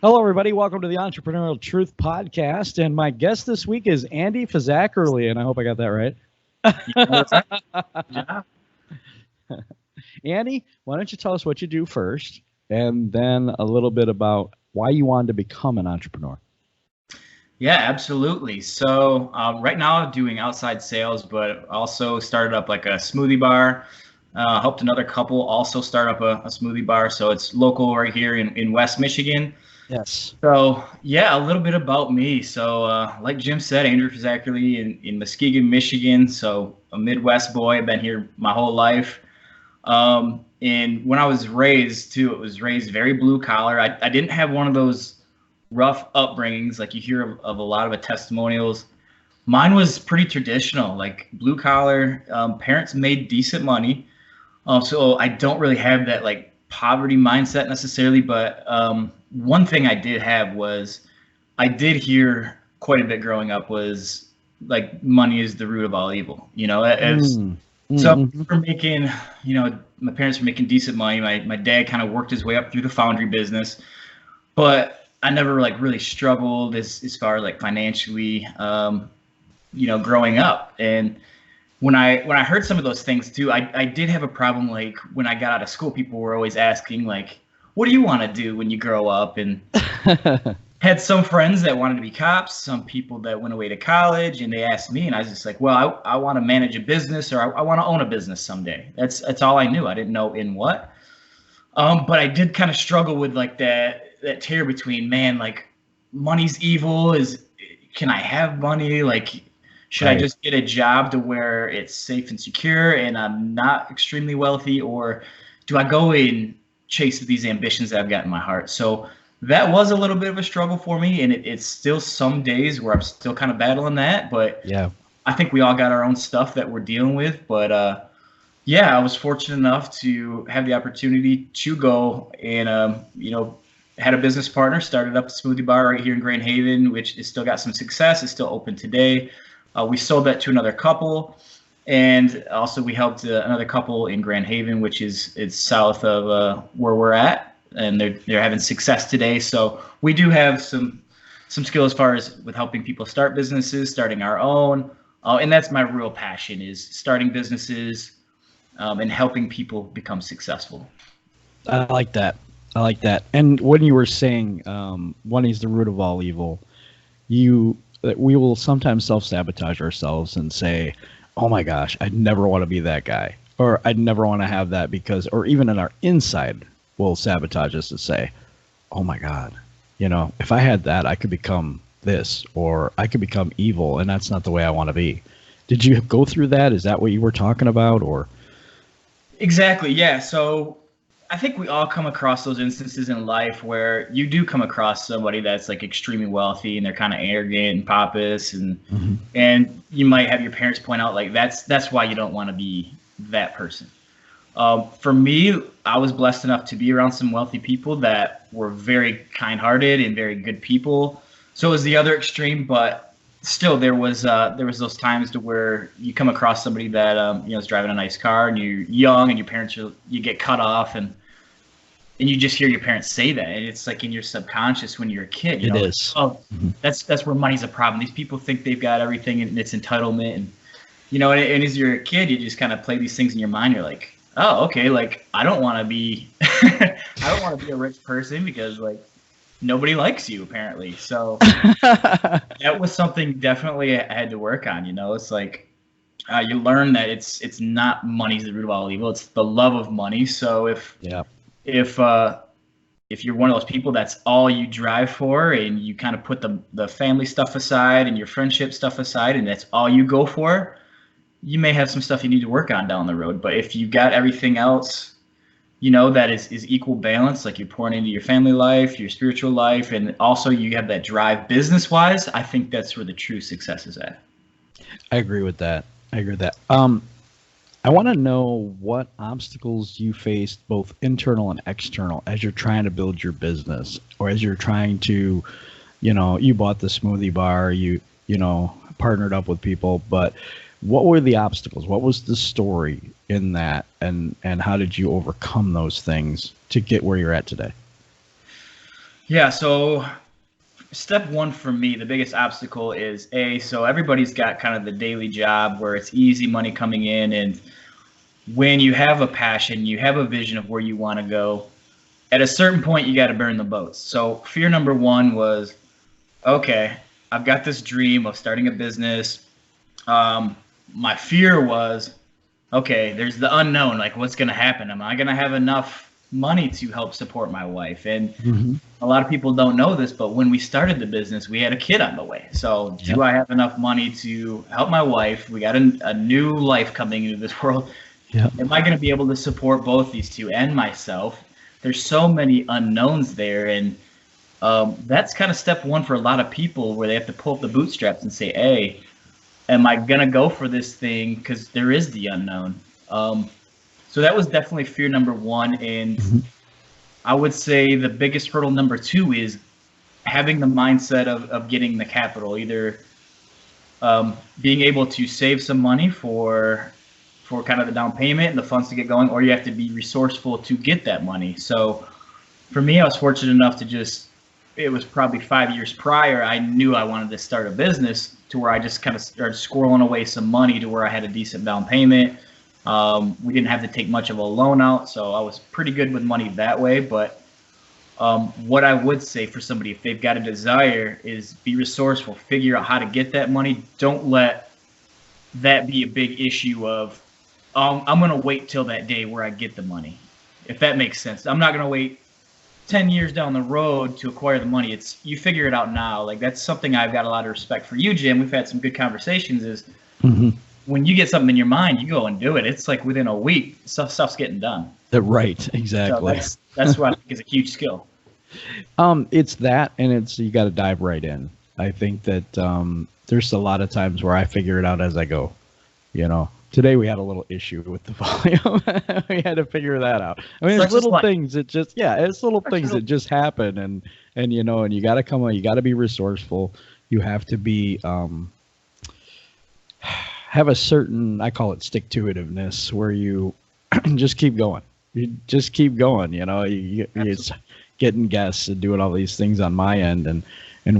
Hello, everybody. Welcome to the Entrepreneurial Truth Podcast. And my guest this week is Andy Fazakerely, and I hope I got that right. Yeah. Andy, why don't you tell us what you do first, and then a little bit about why you wanted to become an entrepreneur. Yeah, absolutely. So right now I'm doing outside sales, but also started up like a smoothie bar. Helped another couple also start up a smoothie bar. So it's local right here in West Michigan. Yes. So yeah, a little bit about me. So like Jim said, Andrew Fazakerely in Muskegon, Michigan. So a Midwest boy. I've been here my whole life. And when I was raised too, it was raised very blue collar. I didn't have one of those rough upbringings like you hear of a lot of the testimonials. Mine was pretty traditional, like blue collar. Parents made decent money. So I don't really have that like poverty mindset necessarily, but one thing I did have was I did hear quite a bit growing up was like money is the root of all evil, so we're making, my parents were making decent money. My dad kind of worked his way up through the foundry business, but I never like really struggled as far as like financially, growing up. And when I heard some of those things too, I did have a problem. Like when I got out of school, people were always asking like, what do you want to do when you grow up? And had some friends that wanted to be cops, some people that went away to college, and they asked me, and I was just like, well, I want to manage a business, or I want to own a business someday. That's all I knew. I didn't know in what. But I did kind of struggle with like that tear between, man, like money's evil. Can I have money? Like, should I just get a job to where it's safe and secure and I'm not extremely wealthy, or do I go and chase these ambitions that I've got in my heart? So that was a little bit of a struggle for me, and it's still some days where I'm still kind of battling that. But yeah, I think we all got our own stuff that we're dealing with. But yeah, I was fortunate enough to have the opportunity to go and had a business partner, started up a smoothie bar right here in Grand Haven, which has still got some success. It's still open today. We sold that to another couple, and also we helped another couple in Grand Haven, which is south of where we're at, and they're having success today. So we do have some skill as far as with helping people start businesses, starting our own, and that's my real passion, is starting businesses and helping people become successful. I like that. And when you were saying money is the root of all evil, we will sometimes self-sabotage ourselves and say, oh my gosh, I'd never want to be that guy, or I'd never want to have that, because, or even in our inside will sabotage us to say, oh my God, if I had that, I could become this, or I could become evil, and that's not the way I want to be. Did you go through that? Is that what you were talking about, or? Exactly, yeah. So I think we all come across those instances in life where you do come across somebody that's like extremely wealthy and they're kind of arrogant and pompous, and and you might have your parents point out like that's why you don't want to be that person. For me, I was blessed enough to be around some wealthy people that were very kind-hearted and very good people. So it was the other extreme, but still there was those times to where you come across somebody that is driving a nice car, and you're young, and your parents you get cut off, and you just hear your parents say that, and it's like in your subconscious when you're a kid. It is. Oh, that's where money's a problem. These people think they've got everything, and it's entitlement, and and as you're a kid, you just kind of play these things in your mind. You're like, oh, okay, like I don't want to be a rich person because like nobody likes you apparently. So that was something definitely I had to work on. It's like you learn that it's not money's the root of all evil. It's the love of money. So if you're one of those people that's all you drive for, and you kind of put the family stuff aside and your friendship stuff aside, and that's all you go for, you may have some stuff you need to work on down the road. But if you got everything else, that is equal balance, like you're pouring into your family life, your spiritual life, and also you have that drive business wise, I think that's where the true success is at. I agree with that. I want to know what obstacles you faced, both internal and external, as you're trying to build your business, or as you're trying to, you bought the smoothie bar, you partnered up with people, but what were the obstacles? What was the story in that, and how did you overcome those things to get where you're at today? Yeah, so step one for me, the biggest obstacle is so everybody's got kind of the daily job where it's easy money coming in. And when you have a passion, you have a vision of where you want to go, at a certain point, you got to burn the boats. So fear number one was, okay, I've got this dream of starting a business. My fear was, okay, there's the unknown, like what's going to happen? Am I going to have enough money to help support my wife? And a lot of people don't know this, but when we started the business, we had a kid on the way. So do I have enough money to help my wife? We got a new life coming into this world. Am I going to be able to support both these two and myself? There's so many unknowns there. And that's kind of step one for a lot of people, where they have to pull up the bootstraps and say, hey, am I going to go for this thing? Because there is the unknown. So that was definitely fear number one. And I would say the biggest hurdle number two is having the mindset of getting the capital, either being able to save some money for kind of the down payment and the funds to get going, or you have to be resourceful to get that money. So for me, I was fortunate enough to it was probably 5 years prior, I knew I wanted to start a business, to where I just kind of started squirreling away some money to where I had a decent down payment. We didn't have to take much of a loan out, so I was pretty good with money that way. But what I would say for somebody, if they've got a desire, is be resourceful, figure out how to get that money. Don't let that be a big issue of, I'm going to wait till that day where I get the money, if that makes sense. I'm not going to wait 10 years down the road to acquire the money. It's, you figure it out now. Like, that's something I've got a lot of respect for you, Jim. We've had some good conversations, is when you get something in your mind, you go and do it. It's like within a week, stuff's getting done. Right, exactly. So that's what I think is a huge skill. It's that, and it's, you got to dive right in. I think that there's a lot of times where I figure it out as I go. Today we had a little issue with the volume. We had to figure that out. I mean, it's little things. It's little things that just happen, and you got to come on. You got to be resourceful. You have to be have a certain, I call it stick-to-itiveness, where you just keep going. You just keep going. It's getting guests and doing all these things on my end, and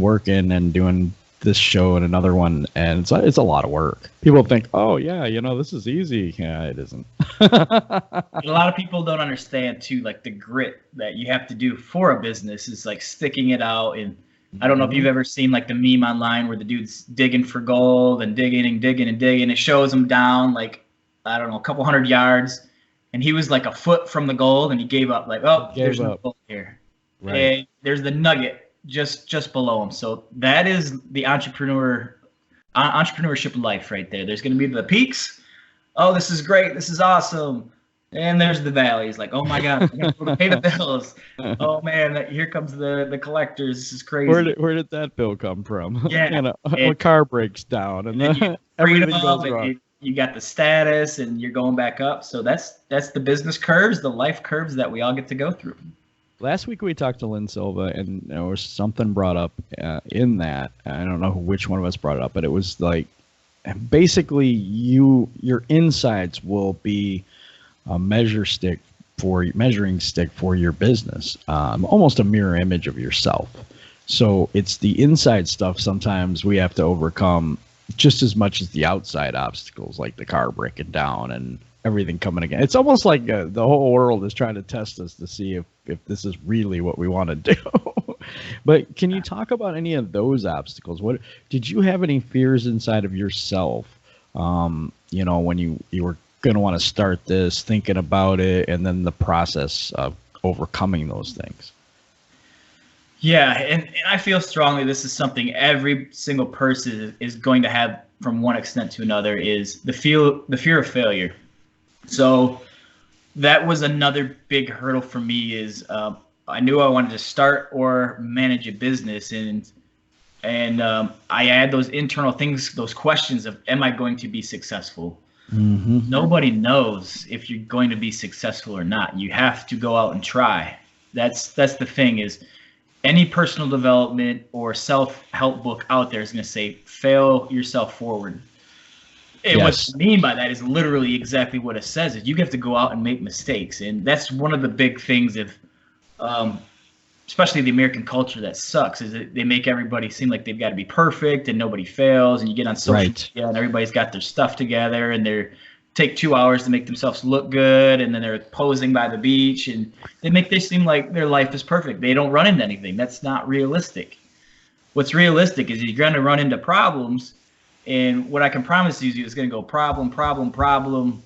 working and doing this show and another one, and it's a lot of work. People think, oh yeah, this is easy. Yeah, it isn't. A lot of people don't understand too, like the grit that you have to do for a business is like sticking it out. And I don't know if you've ever seen like the meme online where the dude's digging for gold and digging and digging and digging. It shows him down like, I don't know, a couple hundred yards, and he was like a foot from the gold, and he gave up. Like, oh, there's no gold here. Right. And there's the nugget just below him. So that is the entrepreneurship life right there. There's going to be the peaks. Oh, this is great. This is awesome. And there's the valleys. Like, oh my God, I got to pay the bills. Oh man, here comes the collectors. This is crazy. Where did that bill come from? Yeah. A car breaks down and everything goes wrong. You got the status and you're going back up. So that's the business curves, the life curves that we all get to go through. Last week we talked to Lynn Silva, and there was something brought up in that. I don't know which one of us brought it up, but it was like, basically your insides will be a measuring stick for your business, almost a mirror image of yourself. So it's the inside stuff sometimes we have to overcome just as much as the outside obstacles, like the car breaking down and everything coming again. It's almost like the whole world is trying to test us to see if this is really what we want to do. But can you talk about any of those obstacles? What did you have any fears inside of yourself? When you were going to want to start this, thinking about it, and then the process of overcoming those things. Yeah, and I feel strongly this is something every single person is going to have from one extent to another, is the fear of failure. So that was another big hurdle for me, is I knew I wanted to start or manage a business, and I had those internal things, those questions of, am I going to be successful? Mm-hmm. Nobody knows if you're going to be successful or not. You have to go out and try. That's the thing, is any personal development or self-help book out there is going to say, fail yourself forward. And yes. What I mean by that is literally exactly what it says, is you have to go out and make mistakes. And that's one of the big things. If especially the American culture that sucks, is that they make everybody seem like they've got to be perfect and nobody fails. And you get on social media and everybody's got their stuff together and they're take 2 hours to make themselves look good, and then they're posing by the beach, and they make this seem like their life is perfect. They don't run into anything. That's not realistic. What's realistic is you're going to run into problems, and what I can promise you is going to go problem,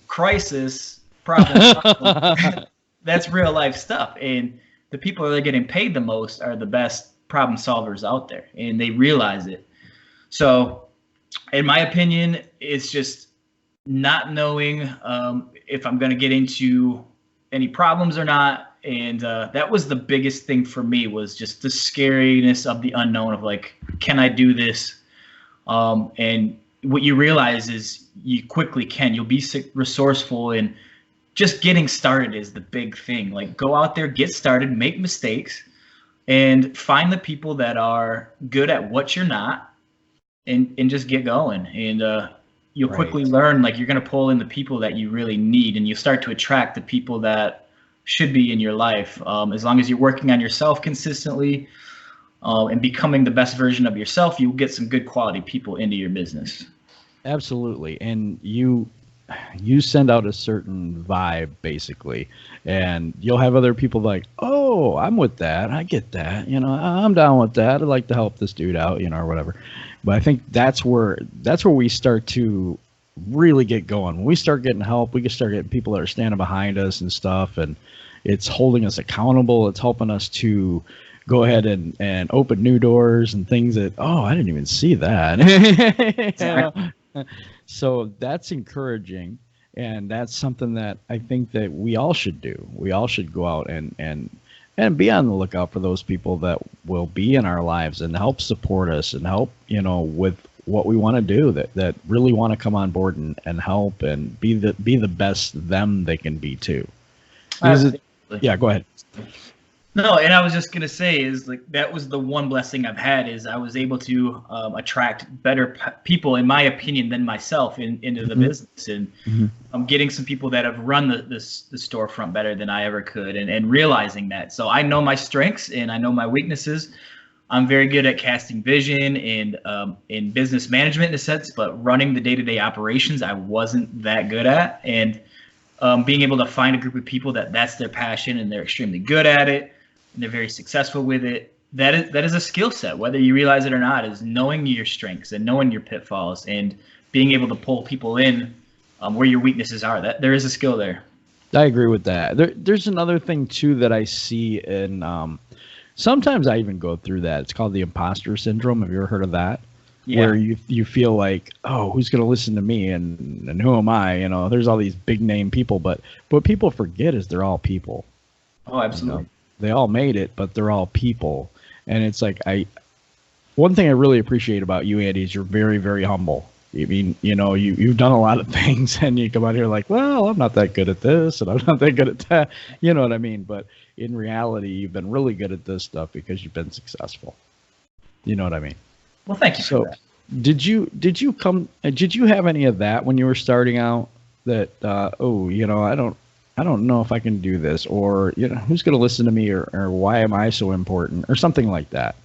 crisis, problem. That's real life stuff, and the people that are getting paid the most are the best problem solvers out there, and they realize it. So, in my opinion, it's just not knowing if I'm going to get into any problems or not. And that was the biggest thing for me, was just the scariness of the unknown of like, can I do this? And what you realize is you quickly can. You'll be resourceful, and just getting started is the big thing. Like, go out there, get started, make mistakes, and find the people that are good at what you're not, and just get going. And you'll quickly learn, like, you're going to pull in the people that you really need, and you start to attract the people that should be in your life. As long as you're working on yourself consistently and becoming the best version of yourself, you'll get some good quality people into your business. Absolutely. And you send out a certain vibe, basically, and you'll have other people like, oh, I'm with that. I get that. You know, I'm down with that. I'd like to help this dude out, you know, or whatever. But I think that's where we start to really get going. When we start getting help, we can start getting people that are standing behind us and stuff, and it's holding us accountable. It's helping us to go ahead and open new doors and things that, oh, I didn't even see that. So that's encouraging, and that's something that I think that we all should do. We all should go out and be on the lookout for those people that will be in our lives and help support us and help, you know, with what we want to do, that really want to come on board and help and be the best them they can be too. Yeah, go ahead. No, and I was just going to say is, like, that was the one blessing I've had, is I was able to attract better people, in my opinion, than myself into the business. And I'm getting some people that have run the storefront better than I ever could, and realizing that. So I know my strengths and I know my weaknesses. I'm very good at casting vision and in business management in a sense, but running the day-to-day operations, I wasn't that good at. And being able to find a group of people that's their passion and they're extremely good at it, and they're very successful with it. That is a skill set, whether you realize it or not, is knowing your strengths and knowing your pitfalls and being able to pull people in where your weaknesses are. That there is a skill there. I agree with that. There's another thing too that I see in sometimes I even go through that. It's called the imposter syndrome. Have you ever heard of that? Yeah. Where you feel like, oh, who's going to listen to me and who am I? You know, there's all these big name people, but what people forget is they're all people. Oh, absolutely. You know? They all made it, but they're all people. And it's like, one thing I really appreciate about you, Andy, is you're very, very humble. I mean, you know, you've done a lot of things, and you come out here like, well, I'm not that good at this, and I'm not that good at that. You know what I mean? But in reality, you've been really good at this stuff because you've been successful. You know what I mean? Well, thank you for that. Did you have any of that when you were starting out? That oh, you know, I don't know if I can do this, or, you know, who's going to listen to me, or why am I so important, or something like that?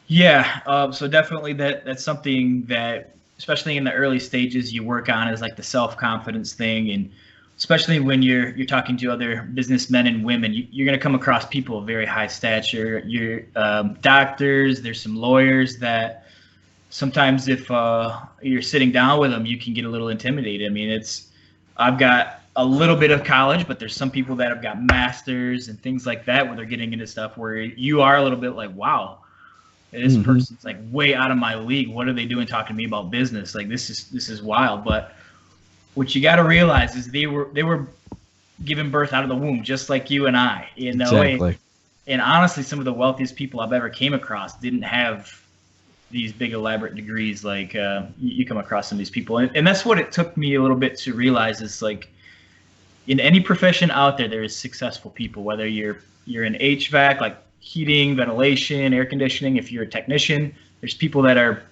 Yeah, so definitely that's something that, especially in the early stages, you work on, is like the self-confidence thing. And especially when you're talking to other businessmen and women, you're going to come across people of very high stature. You're doctors, there's some lawyers that sometimes if you're sitting down with them, you can get a little intimidated. I mean, I've got a little bit of college, but there's some people that have got masters and things like that, where they're getting into stuff where you are a little bit like, wow, this person's like way out of my league. What are they doing talking to me about business? Like, this is wild. But what you got to realize is they were given birth out of the womb, just like you and I, you know. Exactly. And honestly, some of the wealthiest people I've ever came across didn't have these big elaborate degrees like you come across some of these people. And that's what it took me a little bit to realize, is like, in any profession out there is successful people, whether you're in HVAC, like heating, ventilation, air conditioning. If you're a technician, there's people that are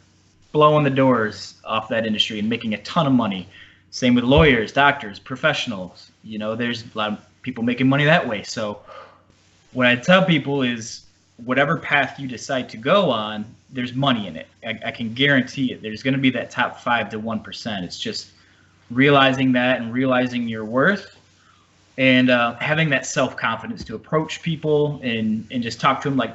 blowing the doors off that industry and making a ton of money. Same with lawyers, doctors, professionals. You know, there's a lot of people making money that way. So what I tell people is whatever path you decide to go on, there's money in it. I can guarantee it. There's going to be that top 5 to 1%. It's just realizing that and realizing your worth, and having that self-confidence to approach people and just talk to them like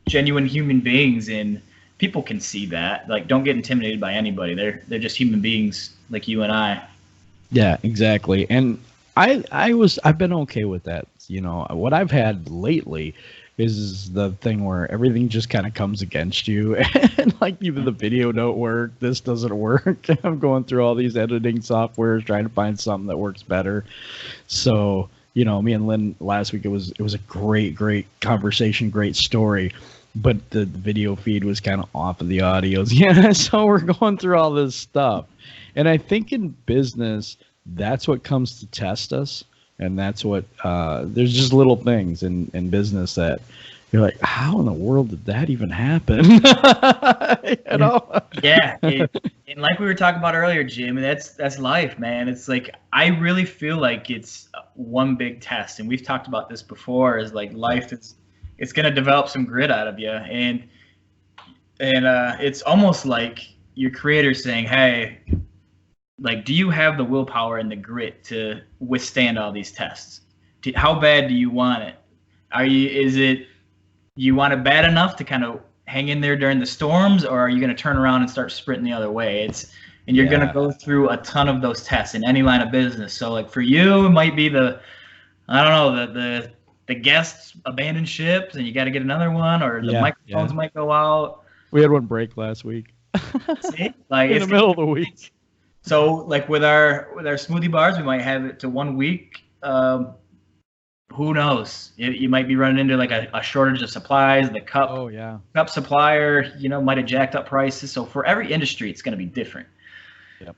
genuine human beings. And people can see that. Like, don't get intimidated by anybody. They're just human beings like you and I. Yeah, exactly. And I've been okay with that. You know, what I've had lately is the thing where everything just kind of comes against you, and like even the video don't work, this doesn't work. I'm going through all these editing softwares trying to find something that works better. So, you know, me and Lynn last week, it was a great conversation, great story, but the video feed was kind of off of the audios. Yeah, so we're going through all this stuff. And I think in business, that's what comes to test us. And that's what, there's just little things in business that you're like, how in the world did that even happen? You know? Yeah. And like we were talking about earlier, Jim, that's life, man. It's like, I really feel like it's one big test. And we've talked about this before, is like life it's going to develop some grit out of you. And it's almost like your creator saying, hey, like, do you have the willpower and the grit to withstand all these tests? How bad do you want it? You want it bad enough to kind of hang in there during the storms, or are you going to turn around and start sprinting the other way? And you're going to go through a ton of those tests in any line of business. So like for you, it might be the guests abandon ships and you got to get another one, or the microphones might go out. We had one break last week. See? Like in the middle of the week. So like with our smoothie bars, we might have it to 1 week. Who knows? You might be running into like a shortage of supplies. The cup supplier, you know, might have jacked up prices. So for every industry, it's going to be different. Yep.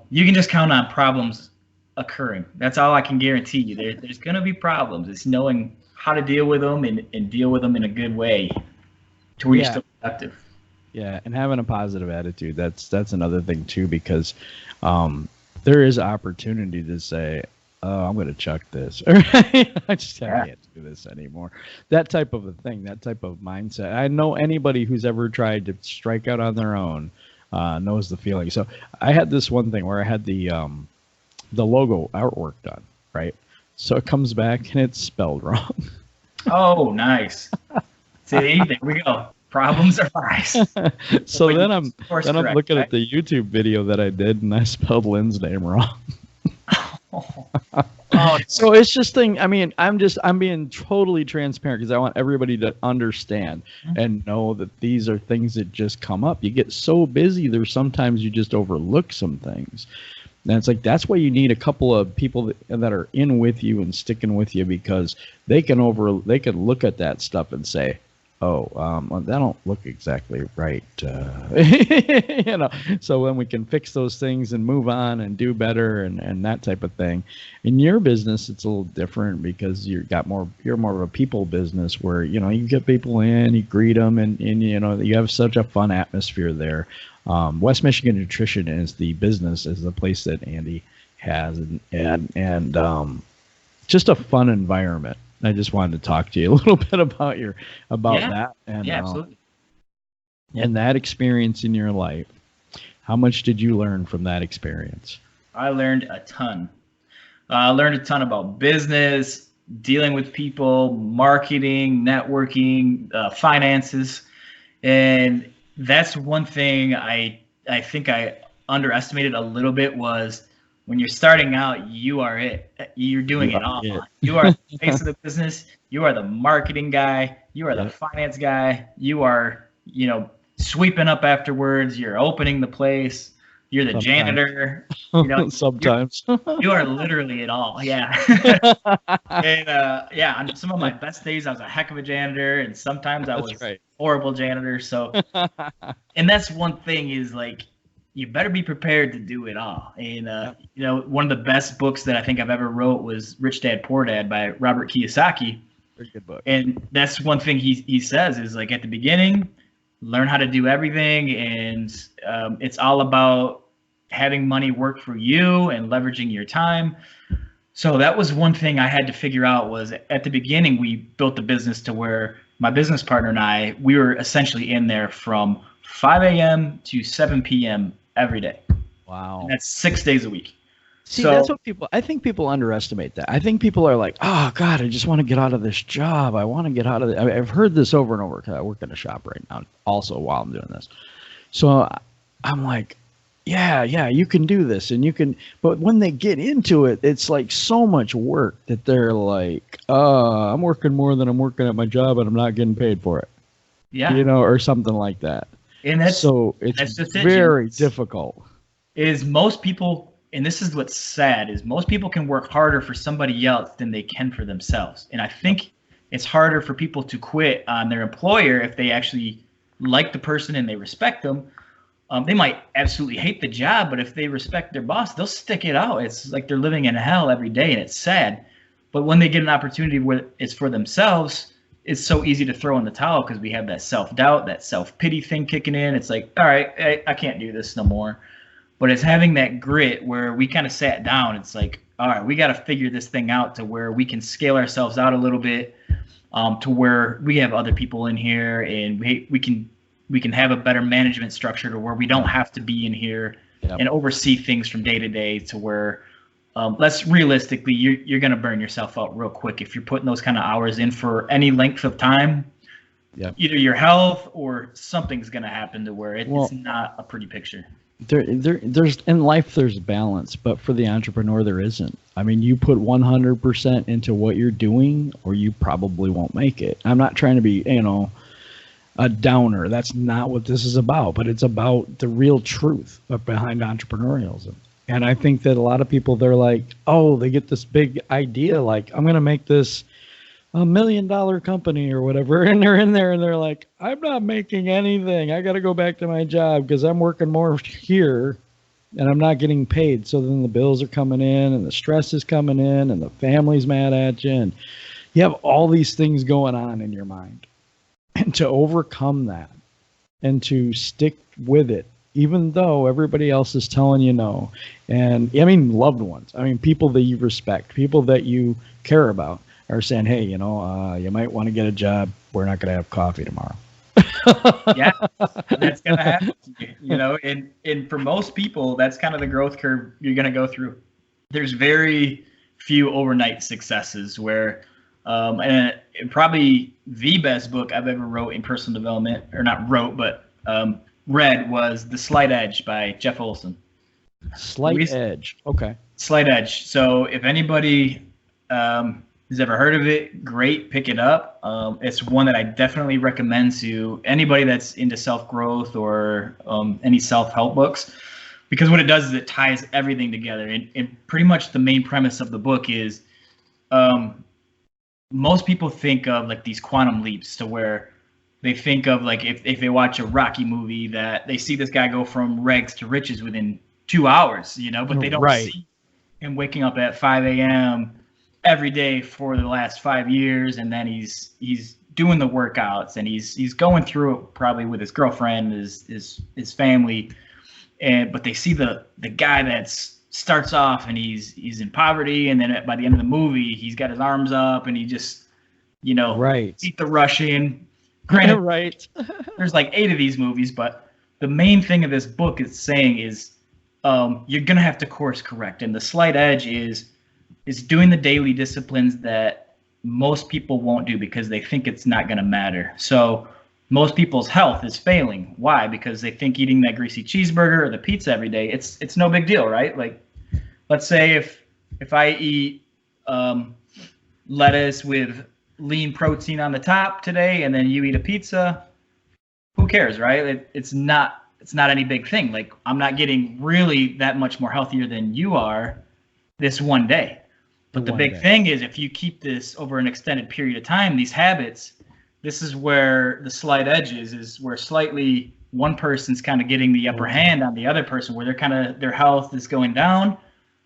You can just count on problems occurring. That's all I can guarantee you. There's going to be problems. It's knowing how to deal with them and deal with them in a good way to where you're still productive. Yeah, and having a positive attitude, that's another thing too, because there is opportunity to say, oh, I'm going to chuck this. I can't do this anymore. That type of a thing, that type of mindset. I know anybody who's ever tried to strike out on their own knows the feeling. So I had this one thing where I had the logo artwork done, right? So it comes back and it's spelled wrong. Oh, nice. See, there we go. Problems arise. So then I'm looking at the YouTube video that I did, and I spelled Lynn's name wrong. So it's just I mean, I'm being totally transparent because I want everybody to understand and know that these are things that just come up. You get so busy, there's sometimes you just overlook some things. And it's like, that's why you need a couple of people that are in with you and sticking with you, because they can look at that stuff and say, oh, well, that don't look exactly right. You know, so then we can fix those things and move on and do better and that type of thing. In your business, it's a little different because you're more of a people business where, you know, you get people in, you greet them, and you know, you have such a fun atmosphere there. West Michigan Nutrition is the place that Andy has, and just a fun environment. I just wanted to talk to you a little bit about that and absolutely. And that experience in your life. How much did you learn from that experience? I learned a ton. I learned a ton about business, dealing with people, marketing, networking, finances, and that's one thing I think I underestimated a little bit was, when you're starting out, you are it. You're doing it all. You are the face of the business. You are the marketing guy. You are the finance guy. You are, you know, sweeping up afterwards. You're opening the place. You're the janitor. You know, sometimes you are literally it all. Yeah. And on some of my best days, I was a heck of a janitor, and sometimes I was horrible janitor. So, and that's one thing is like, you better be prepared to do it all. And, you know, one of the best books that I think I've ever wrote was Rich Dad, Poor Dad by Robert Kiyosaki. Very good book. And that's one thing he says is like, at the beginning, learn how to do everything. And it's all about having money work for you and leveraging your time. So that was one thing I had to figure out. Was at the beginning, we built the business to where my business partner and I, we were essentially in there from 5 a.m. to 7 p.m. every day. Wow. And that's 6 days a week. See, So that's what I think people underestimate that. I think people are like, oh, God, I just want to get out of this job. I want to get out of it. I've heard this over and over because I work in a shop right now also while I'm doing this. So I'm like, yeah, you can do this and you can. But when they get into it, it's like so much work that they're like, I'm working more than I'm working at my job and I'm not getting paid for it. yeah, Or something like that. and that's It's very difficult. Is most people, and this is what's sad, is most people can work harder for somebody else than they can for themselves. And I think it's harder for people to quit on their employer if they actually like the person and they respect them. They might absolutely hate the job, but if they respect their boss, they'll stick it out. It's like they're living in hell every day, and it's sad. But when they get an opportunity where it's for themselves, it's so easy to throw in the towel because we have that self-doubt, that self-pity thing kicking in. It's like, all right, I can't do this no more. But it's having that grit where we kind of sat down. It's like, all right, we got to figure this thing out to where we can scale ourselves out a little bit, to where we have other people in here and we can have a better management structure to where we don't have to be in here and oversee things from day to day, to where let's realistically, you're going to burn yourself out real quick if you're putting those kind of hours in for any length of time. Yep. Either your health or something's going to happen to where it's not a pretty picture. There's in life there's balance, but for the entrepreneur there isn't. I mean, you put 100% into what you're doing or you probably won't make it. I'm not trying to be, a downer. That's not what this is about, but it's about the real truth behind entrepreneurialism. And I think that a lot of people, they're like, oh, they get this big idea, like I'm going to make this $1 million company or whatever. And they're in there and they're like, I'm not making anything. I got to go back to my job because I'm working more here and I'm not getting paid. So then the bills are coming in and the stress is coming in and the family's mad at you. And you have all these things going on in your mind. And to overcome that and to stick with it, even though everybody else is telling you no. And I mean, loved ones, I mean, people that you respect, people that you care about are saying, hey, you might want to get a job. We're not going to have coffee tomorrow. Yeah, that's going to happen to you, and for most people, that's kind of the growth curve you're going to go through. There's very few overnight successes where, and probably the best book I've ever wrote in personal development, or not wrote, but read, was The Slight Edge by Jeff Olson. Slight Edge. Okay. Slight Edge. So if anybody has ever heard of it, great, pick it up. It's one that I definitely recommend to anybody that's into self-growth or any self-help books, because what it does is it ties everything together. And pretty much the main premise of the book is most people think of like these quantum leaps, to where they think of like if they watch a Rocky movie, that they see this guy go from rags to riches within 2 hours, but they don't see him waking up at 5 a.m. every day for the last 5 years, and then he's doing the workouts and he's going through it probably with his girlfriend, his family, but they see the guy that's starts off and he's in poverty, and then by the end of the movie he's got his arms up and he just eat the Russian. Granted, right. There's like 8 of these movies, but the main thing of this book is saying is you're gonna have to course correct, and the slight edge is doing the daily disciplines that most people won't do because they think it's not gonna matter. So most people's health is failing. Why? Because they think eating that greasy cheeseburger or the pizza every day, it's no big deal, right? Like, let's say if I eat lettuce with lean protein on the top today, and then you eat a pizza, who cares, right? It's not any big thing. Like, I'm not getting really that much more healthier than you are this one day. But the big thing is, if you keep this over an extended period of time, these habits, this is where the slight edge is where slightly one person's kind of getting the upper hand on the other person, where their health is going down.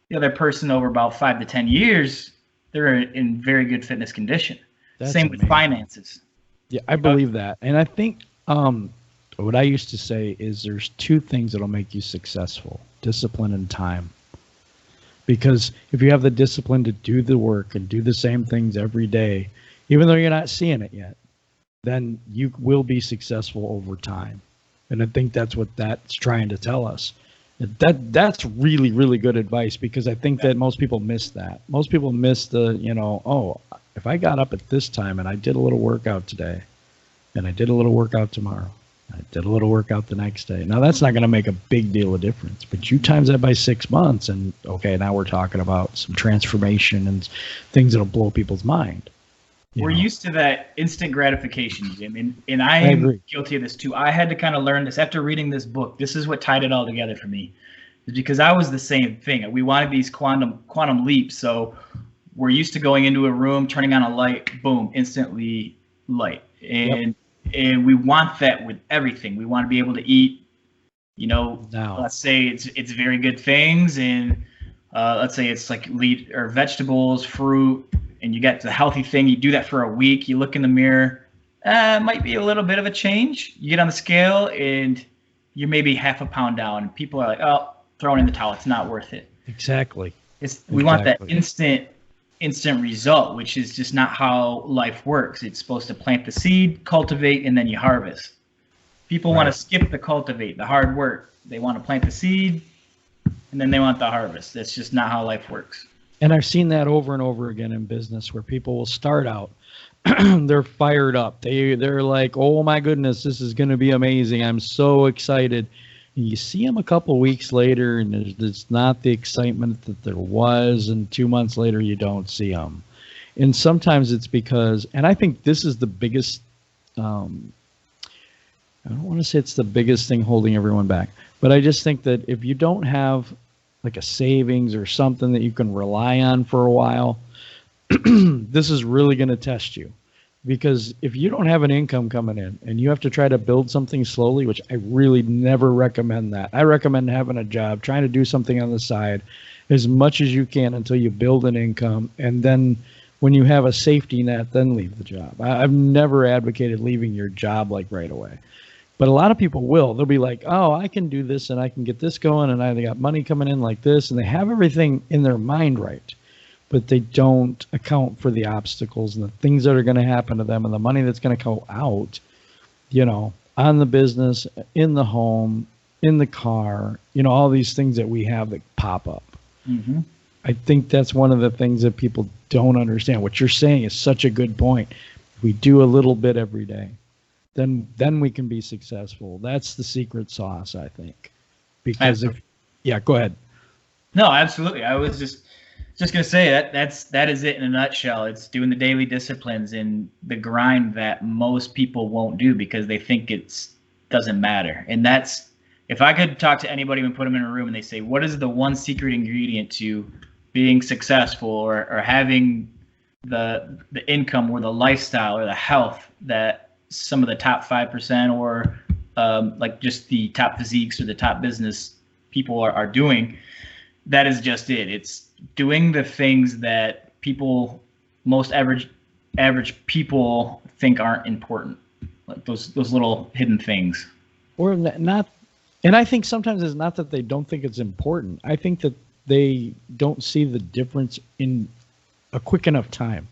The other person, over about 5 to 10 years, they're in very good fitness condition. Same with finances. Yeah, I believe that. And I think what I used to say is there's 2 things that'll make you successful: discipline and time. Because if you have the discipline to do the work and do the same things every day, even though you're not seeing it yet, then you will be successful over time. And I think that's what that's trying to tell us. That's really, really good advice, because I think that most people miss that. Most people miss the, oh, if I got up at this time and I did a little workout today, and I did a little workout tomorrow, I did a little workout the next day. Now, that's not going to make a big deal of difference, but you times that by 6 months, and okay, now we're talking about some transformation and things that'll blow people's mind. We're used to that instant gratification, Jim, and I am guilty of this too. I had to kind of learn this after reading this book. This is what tied it all together for me, is because I was the same thing. We wanted these quantum leaps, so we're used to going into a room, turning on a light, boom, instantly light, and we want that with everything. We want to be able to eat, let's say it's very good things, and let's say it's like vegetables, fruit. And you get the healthy thing, you do that for a week, you look in the mirror, it might be a little bit of a change. You get on the scale and you're maybe half a pound down. And people are like, oh, throw it in the towel, it's not worth it. Exactly. We want that instant result, which is just not how life works. It's supposed to plant the seed, cultivate, and then you harvest. People want to skip the cultivate, the hard work. They want to plant the seed, and then they want the harvest. That's just not how life works. And I've seen that over and over again in business, where people will start out, they're fired up. They're like, oh my goodness, this is going to be amazing. I'm so excited. And you see them a couple weeks later, and there's not the excitement that there was. And 2 months later, you don't see them. And sometimes it's because, and I think this is the biggest, I don't want to say it's the biggest thing holding everyone back, but I just think that if you don't have like a savings or something that you can rely on for a while, this is really going to test you. Because if you don't have an income coming in and you have to try to build something slowly, which I really never recommend that. I recommend having a job, trying to do something on the side as much as you can until you build an income. And then when you have a safety net, then leave the job. I've never advocated leaving your job like right away. But a lot of people will. They'll be like, oh, I can do this and I can get this going and I got money coming in like this. And they have everything in their mind right. But they don't account for the obstacles and the things that are going to happen to them and the money that's going to go out, on the business, in the home, in the car, all these things that we have that pop up. Mm-hmm. I think that's one of the things that people don't understand. What you're saying is such a good point. If we do a little bit every day, then we can be successful. That's the secret sauce, I think. Because go ahead. No, absolutely. I was just going to say that is it in a nutshell. It's doing the daily disciplines and the grind that most people won't do because they think it doesn't matter. And that's, if I could talk to anybody and put them in a room and they say, what is the one secret ingredient to being successful or having the income or the lifestyle or the health that some of the top 5% or like just the top physiques or the top business people are doing, that is just it. It's doing the things that most average people think aren't important, like those little hidden things. Or not, and I think sometimes it's not that they don't think it's important. I think that they don't see the difference in a quick enough time.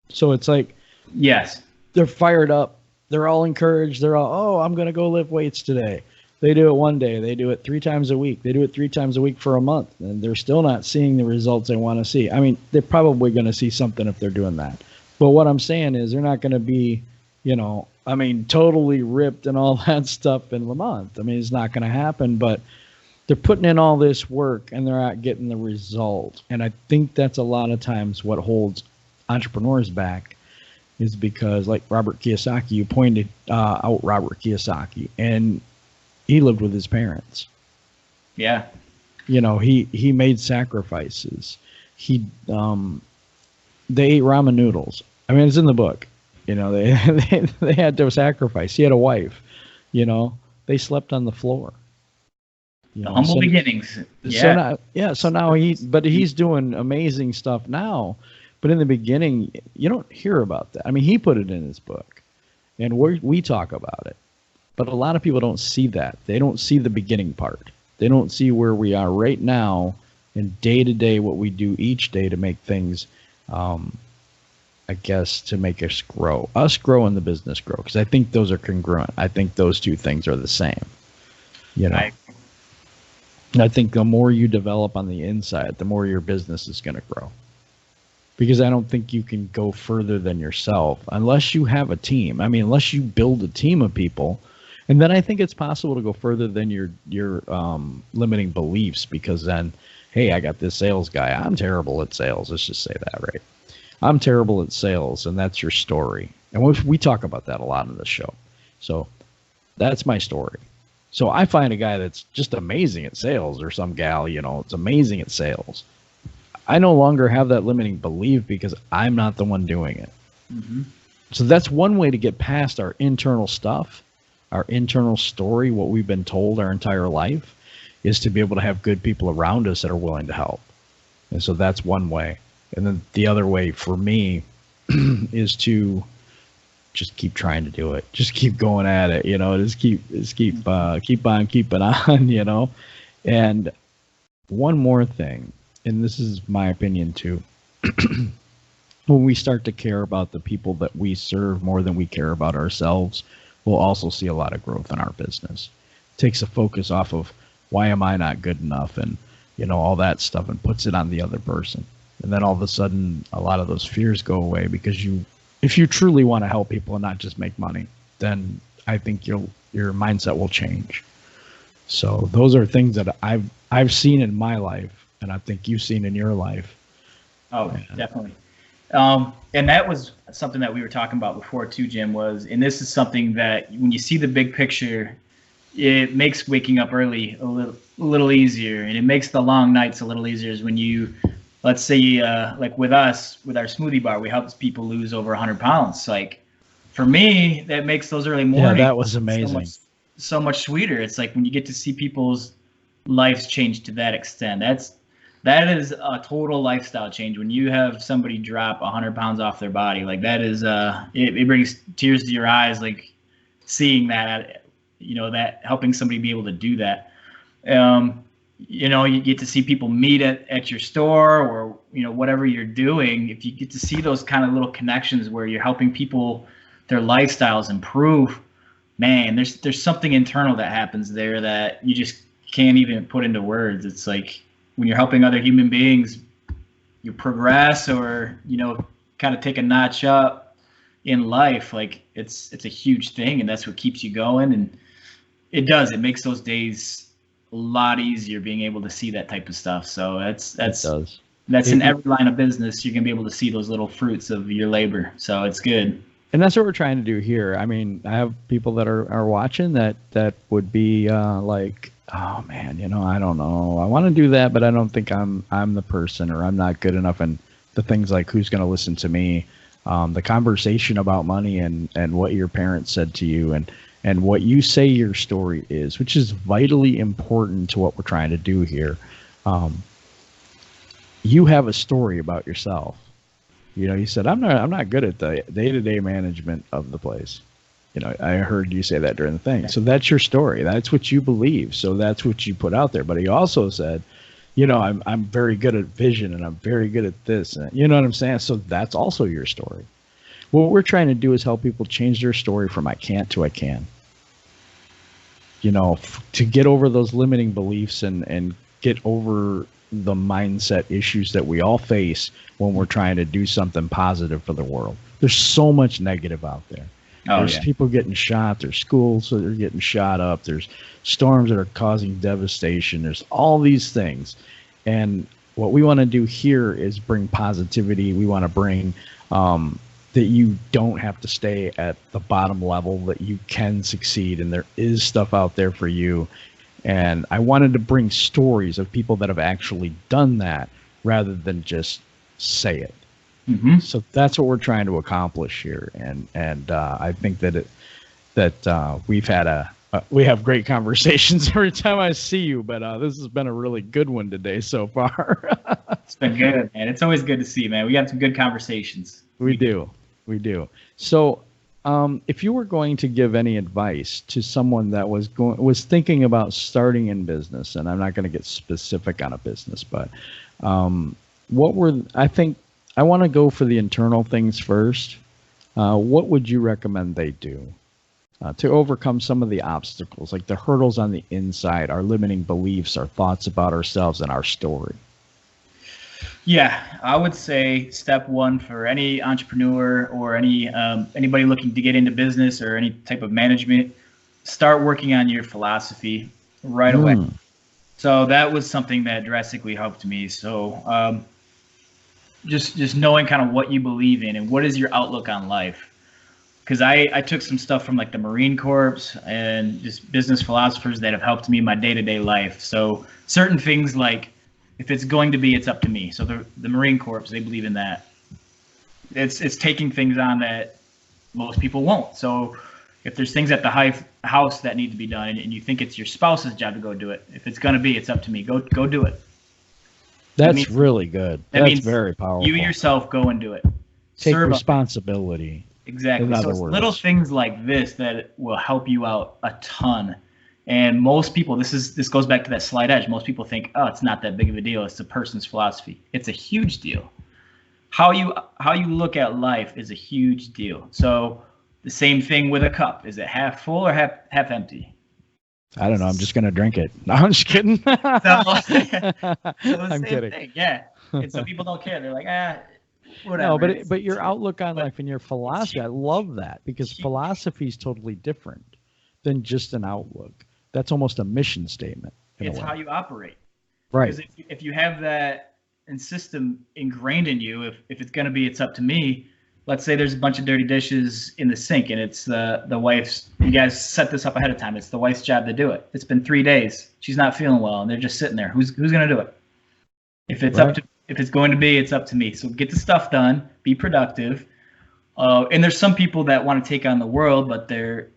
So it's like, yes, they're fired up. They're all encouraged. They're all, oh, I'm going to go lift weights today. They do it one day. They do it 3 times a week. They do it 3 times a week for a month. And they're still not seeing the results they want to see. I mean, they're probably going to see something if they're doing that. But what I'm saying is they're not going to be, totally ripped and all that stuff in a month. I mean, it's not going to happen. But they're putting in all this work and they're not getting the result. And I think that's a lot of times what holds entrepreneurs back, is because, like Robert Kiyosaki, you pointed out Robert Kiyosaki, and he lived with his parents. Yeah. He made sacrifices. They ate ramen noodles. I mean, it's in the book. They had to sacrifice. He had a wife. They slept on the floor. Humble beginnings. Yeah. So now he's doing amazing stuff now. But in the beginning, you don't hear about that. I mean, he put it in his book, and we talk about it. But a lot of people don't see that. They don't see the beginning part. They don't see where we are right now and day to day what we do each day to make things, I guess, to make us grow and the business grow, because I think those are congruent. I think those two things are the same. You know, I think the more you develop on the inside, the more your business is going to grow. Because I don't think you can go further than yourself unless you have a team. I mean, unless you build a team of people, and then I think it's possible to go further than your limiting beliefs. Because then, hey, I got this sales guy. I'm terrible at sales. Let's just say that, right? I'm terrible at sales, and that's your story. And we talk about that a lot in the show. So that's my story. So I find a guy that's just amazing at sales, or some gal, it's amazing at sales. I no longer have that limiting belief because I'm not the one doing it. Mm-hmm. So that's one way to get past our internal stuff, our internal story, what we've been told our entire life, is to be able to have good people around us that are willing to help. And so that's one way. And then the other way for me is to just keep trying to do it. Just keep going at it, just keep on keeping on, And one more thing, and this is my opinion too, when we start to care about the people that we serve more than we care about ourselves, we'll also see a lot of growth in our business. It takes a focus off of why am I not good enough, and all that stuff, and puts it on the other person. And then all of a sudden, a lot of those fears go away, because if you truly want to help people and not just make money, then I think your mindset will change. So those are things that I've seen in my life, and I think you've seen in your life. Oh, definitely. And that was something that we were talking about before too, Jim, and this is something that when you see the big picture, it makes waking up early a little easier, and it makes the long nights a little easier. Is when you, let's say, like with us, with our smoothie bar, we help people lose over 100 pounds. Like for me, that makes those early mornings. Yeah, that was amazing. So much sweeter. It's like when you get to see people's lives change to that extent. That is a total lifestyle change. When you have somebody drop 100 pounds off their body, like that is, it brings tears to your eyes, like seeing that, helping somebody be able to do that. You get to see people meet at your store, or, whatever you're doing. If you get to see those kind of little connections where you're helping people, their lifestyles improve, man, there's something internal that happens there that you just can't even put into words. It's like when you're helping other human beings, you progress, or, kind of take a notch up in life. Like it's a huge thing, and that's what keeps you going. And it makes those days a lot easier, being able to see that type of stuff. So that's in every line of business. You're gonna be able to see those little fruits of your labor. So it's good. And that's what we're trying to do here. I mean, I have people that are watching that would be like, oh man, I don't know. I want to do that, but I don't think I'm the person, or I'm not good enough. And the things like, who's going to listen to me? The conversation about money, and what your parents said to you, and what you say your story is, which is vitally important to what we're trying to do here. You have a story about yourself. You said, I'm not good at the day-to-day management of the place. I heard you say that during the thing. So that's your story. That's what you believe. So that's what you put out there. But he also said, I'm very good at vision, and I'm very good at this. And you know what I'm saying? So that's also your story. What we're trying to do is help people change their story from I can't to I can. To get over those limiting beliefs and get over the mindset issues that we all face when we're trying to do something positive for the world. There's so much negative out there. There's people getting shot. There's schools that are getting shot up. There's storms that are causing devastation. There's all these things. And what we want to do here is bring positivity. We want to bring that you don't have to stay at the bottom level, that you can succeed, and there is stuff out there for you. And I wanted to bring stories of people that have actually done that rather than just say it. Mm-hmm. So that's what we're trying to accomplish here, and I think that we have great conversations every time I see you. But this has been a really good one today so far. It's been good, man. It's always good to see, man. We got some good conversations. We do. So If you were going to give any advice to someone that was thinking about starting in business, and I'm not going to get specific on a business, but I think I want to go for the internal things first. What would you recommend they do to overcome some of the obstacles, like the hurdles on the inside, our limiting beliefs, our thoughts about ourselves and our story? Yeah, I would say step one for any entrepreneur or anybody looking to get into business or any type of management, start working on your philosophy right away. So that was something that drastically helped me. So just knowing kind of what you believe in and what is your outlook on life. Because I took some stuff from like the Marine Corps and just business philosophers that have helped me in my day-to-day life. So certain things like, if it's going to be, it's up to me. So the Marine Corps, they believe in that. It's taking things on that most people won't. So if there's things at the house that need to be done and you think it's your spouse's job to go do it, if it's going to be, it's up to me. Go do it. That's really good. That's very powerful. You yourself go and do it. Take responsibility. Exactly. So it's little things like this that will help you out a ton. And most people, this goes back to that slight edge. Most people think, oh, it's not that big of a deal. It's a person's philosophy. It's a huge deal. How you look at life is a huge deal. So the same thing with a cup. Is it half full or half empty? I don't know. I'm just going to drink it. No, I'm just kidding. I'm kidding. Thing. Yeah. And some people don't care. They're like, whatever. No, but your outlook on life and your philosophy, I love that, because philosophy is totally different than just an outlook. That's almost a mission statement. It's how you operate. Right. Because if you have that system ingrained in you, if it's going to be, it's up to me. Let's say there's a bunch of dirty dishes in the sink and it's the wife's, you guys set this up ahead of time. It's the wife's job to do it. It's been 3 days. She's not feeling well and they're just sitting there. Who's going to do it? If it's if it's going to be, it's up to me. So get the stuff done, be productive. And there's some people that want to take on the world, but their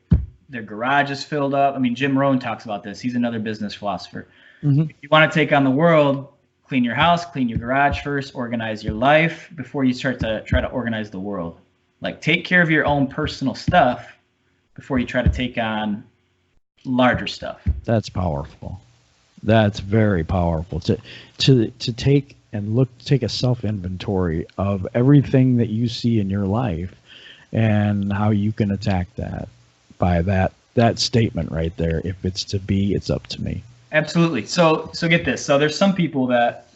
garage is filled up. I mean, Jim Rohn talks about this. He's another business philosopher. If you want to take on the world, clean your house, clean your garage first, organize your life before you start to try to organize the world. Like, take care of your own personal stuff before you try to take on larger stuff. That's powerful. That's very powerful to take a self-inventory of everything that you see in your life and how you can attack that by that statement right there. If it's to be, it's up to me. Absolutely. So get this. So there's some people that,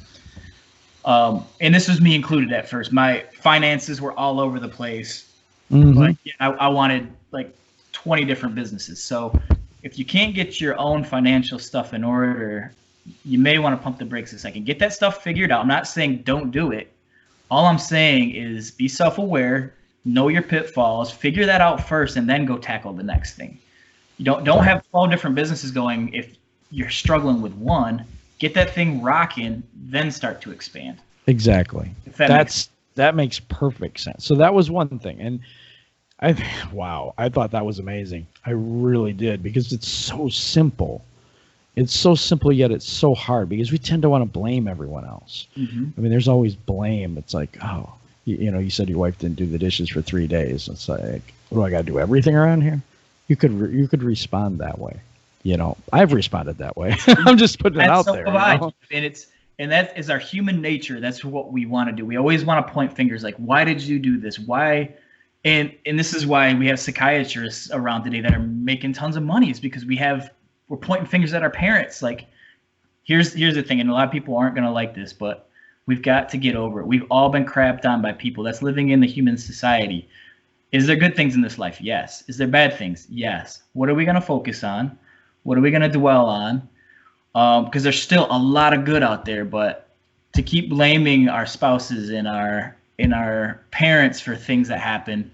and this was me included at first, my finances were all over the place. But I wanted like 20 different businesses. So if you can't get your own financial stuff in order, you may want to pump the brakes a second. Get that stuff figured out. I'm not saying don't do it. All I'm saying is be self-aware, know your pitfalls, figure that out first, and then go tackle the next thing. You don't have 12 different businesses going. If you're struggling with one, get that thing rocking, then start to expand. Exactly. That makes perfect sense. So that was one thing. And I thought that was amazing. I really did, because it's so simple. It's so simple, yet it's so hard, because we tend to want to blame everyone else. I mean, there's always blame. It's like, oh, you said your wife didn't do the dishes for 3 days. It's like, what do I got to do? Everything around here? You could respond that way. I've responded that way. I'm just putting it out there. And that is our human nature. That's what we want to do. We always want to point fingers, like, why did you do this? Why? And this is why we have psychiatrists around today that are making tons of money, is because we're pointing fingers at our parents. Like, here's the thing, and a lot of people aren't going to like this, but we've got to get over it. We've all been crapped on by people. That's living in the human society. Is there good things in this life? Yes. Is there bad things? Yes. What are we going to focus on? What are we going to dwell on? Because there's still a lot of good out there, but to keep blaming our spouses and our parents for things that happen,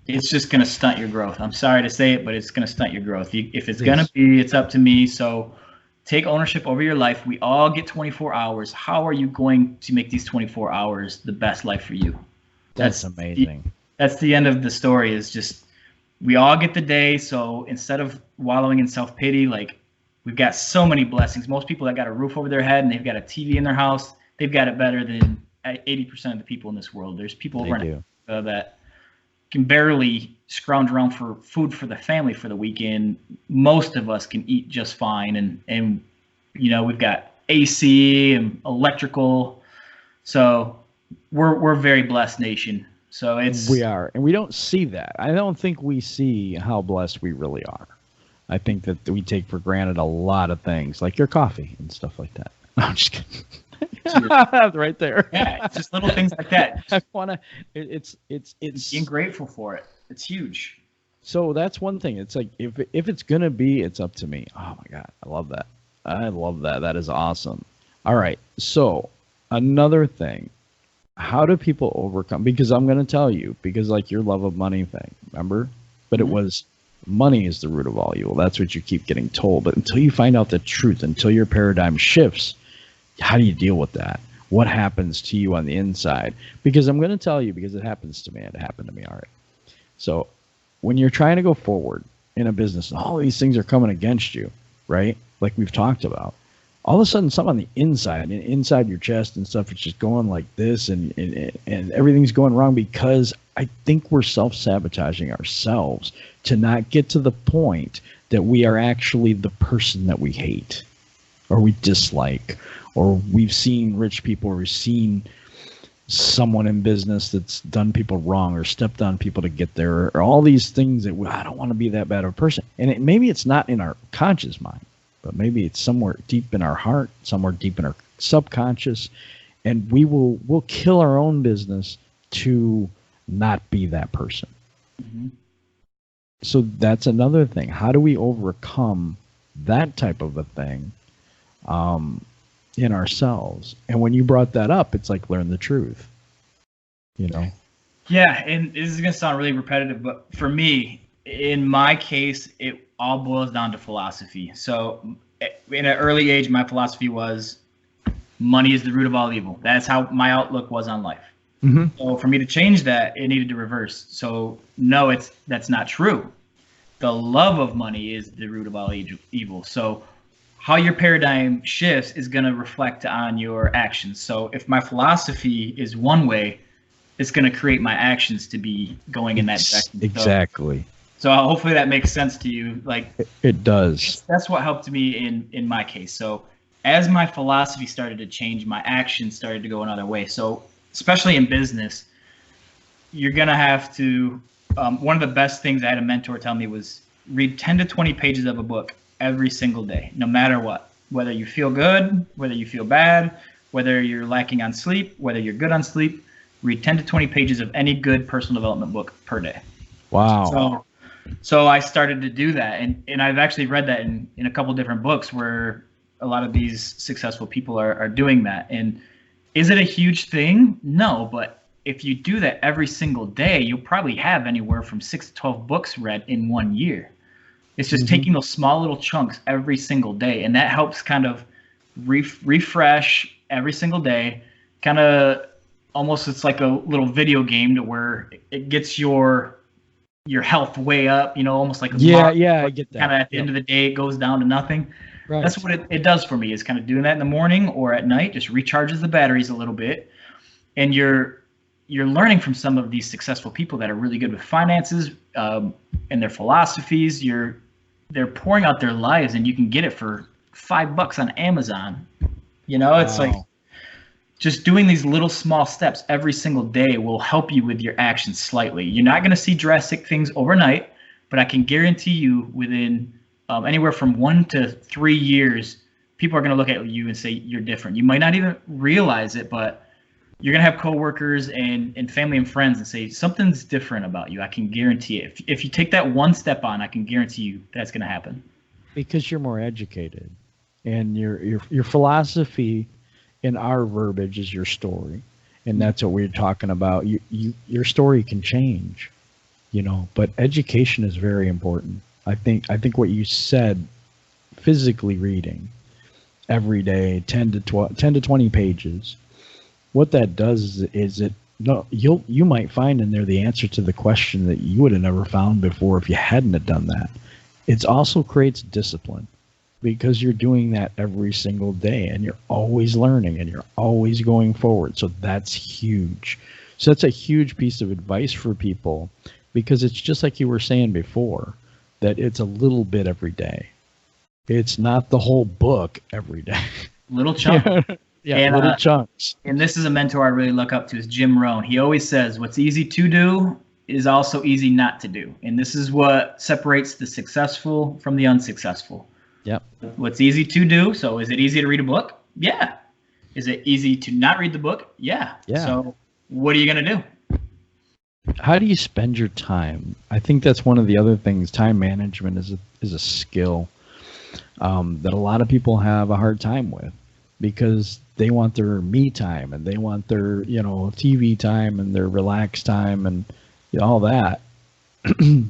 it's just going to stunt your growth. I'm sorry to say it, but it's going to stunt your growth. If it's going to be, it's up to me. So take ownership over your life. We all get 24 hours. How are you going to make these 24 hours the best life for you? That's amazing. That's the end of the story, is just, we all get the day. So instead of wallowing in self-pity, like, we've got so many blessings. Most people that got a roof over their head and they've got a TV in their house, they've got it better than 80% of the people in this world. There's people that can barely scrounge around for food for the family for the weekend, most of us can eat just fine. And you know, we've got AC and electrical. So we're a very blessed nation. So we are, and we don't see that. I don't think we see how blessed we really are. I think that we take for granted a lot of things, like your coffee and stuff like that. No, I'm just kidding. Right there. Yeah, it's just little things like that. I wanna. It's being grateful for it. It's huge. So that's one thing. It's like if it's gonna be, it's up to me. Oh my God, I love that. I love that. That is awesome. All right. So another thing, how do people overcome? Because I'm gonna tell you, because like your love of money thing, remember? But it was money is the root of all evil. That's what you keep getting told. But until you find out the truth, until your paradigm shifts, how do you deal with that? What happens to you on the inside? Because I'm going to tell you, because it happens to me. It happened to me already. So when you're trying to go forward in a business, and all these things are coming against you, right? Like we've talked about, all of a sudden something on the inside your chest and stuff, it's just going like this, and everything's going wrong because I think we're self-sabotaging ourselves to not get to the point that we are actually the person that we hate or we dislike, or we've seen rich people, or we've seen someone in business that's done people wrong or stepped on people to get there, or all these things that I don't want to be that bad of a person. And maybe it's not in our conscious mind, but maybe it's somewhere deep in our heart, somewhere deep in our subconscious, and we'll kill our own business to not be that person. Mm-hmm. So that's another thing. How do we overcome that type of a thing in ourselves? And when you brought that up, it's like learn the truth, you know? Yeah, and this is going to sound really repetitive, but for me, in my case, it all boils down to philosophy. So in an early age, my philosophy was money is the root of all evil. That's how my outlook was on life. Mm-hmm. So for me to change that, it needed to reverse. So no, that's not true. The love of money is the root of all evil. So how your paradigm shifts is going to reflect on your actions. So if my philosophy is one way, it's going to create my actions to be going in that direction. Exactly. So hopefully that makes sense to you. Like it does. That's what helped me in my case. So as my philosophy started to change, my actions started to go another way. So especially in business, you're going to have to, one of the best things I had a mentor tell me was read 10 to 20 pages of a book every single day, no matter what, whether you feel good, whether you feel bad, whether you're lacking on sleep, whether you're good on sleep, read 10 to 20 pages of any good personal development book per day. Wow. So I started to do that. And I've actually read that in a couple different books where a lot of these successful people are doing that. And is it a huge thing? No, but if you do that every single day, you'll probably have anywhere from 6 to 12 books read in 1 year. It's just taking those small little chunks every single day. And that helps kind of refresh every single day. Kind of almost, it's like a little video game to where it gets your health way up, you know, almost like a I get that. Kind of at the end of the day, it goes down to nothing. Right. That's what it does for me, is kind of doing that in the morning or at night, just recharges the batteries a little bit. And you're learning from some of these successful people that are really good with finances and their philosophies. They're pouring out their lives, and you can get it for $5 on Amazon. You know, it's like just doing these little small steps every single day will help you with your actions slightly. You're not going to see drastic things overnight, but I can guarantee you within anywhere from 1 to 3 years, people are going to look at you and say you're different. You might not even realize it, but you're going to have coworkers and family and friends and say something's different about you. I can guarantee it. If you take that one step on, I can guarantee you that's going to happen. Because you're more educated, and your philosophy in our verbiage is your story, and that's what we're talking about. Your story can change, you know, but education is very important. I think what you said, physically reading every day 10 to 20 pages, what that does is you might find in there the answer to the question that you would have never found before if you hadn't have done that. It also creates discipline, because you're doing that every single day, and you're always learning, and you're always going forward. So that's huge. So that's a huge piece of advice for people because it's just like you were saying before, that it's a little bit every day. It's not the whole book every day. Little chunk. Yeah, And, little chunks. And this is a mentor I really look up to, is Jim Rohn. He always says, what's easy to do is also easy not to do. And this is what separates the successful from the unsuccessful. Yep. What's easy to do. So is it easy to read a book? Yeah. Is it easy to not read the book? Yeah. So what are you going to do? How do you spend your time? I think that's one of the other things. Time management is a skill that a lot of people have a hard time with, because they want their me time and they want their, TV time and their relaxed time and all that.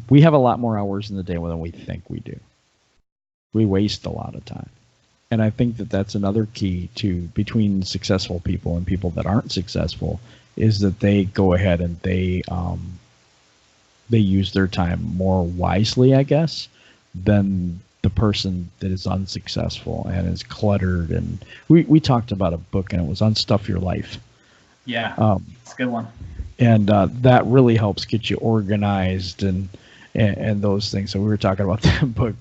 We have a lot more hours in the day than we think we do. We waste a lot of time. And I think that that's another key to between successful people and people that aren't successful, is that they go ahead and they use their time more wisely, I guess, than the person that is unsuccessful and is cluttered. And we talked about a book, and it was Unstuff Your Life. Yeah, it's a good one. And that really helps get you organized and those things. So we were talking about that book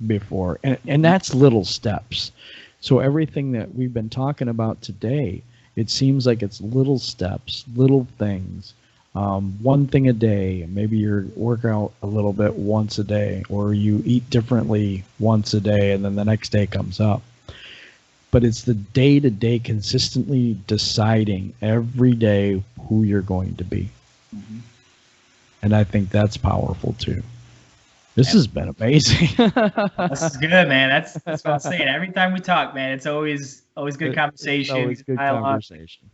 before, and that's little steps. So everything that we've been talking about today, it seems like it's little steps, little things. One thing a day. Maybe you work out a little bit once a day, or you eat differently once a day, and then the next day comes up. But it's the day-to-day consistently deciding every day who you're going to be. Mm-hmm. And I think that's powerful too. This has been amazing. This is good, man. That's what I'm saying. Every time we talk, man, it's always good conversation. It's always good conversation.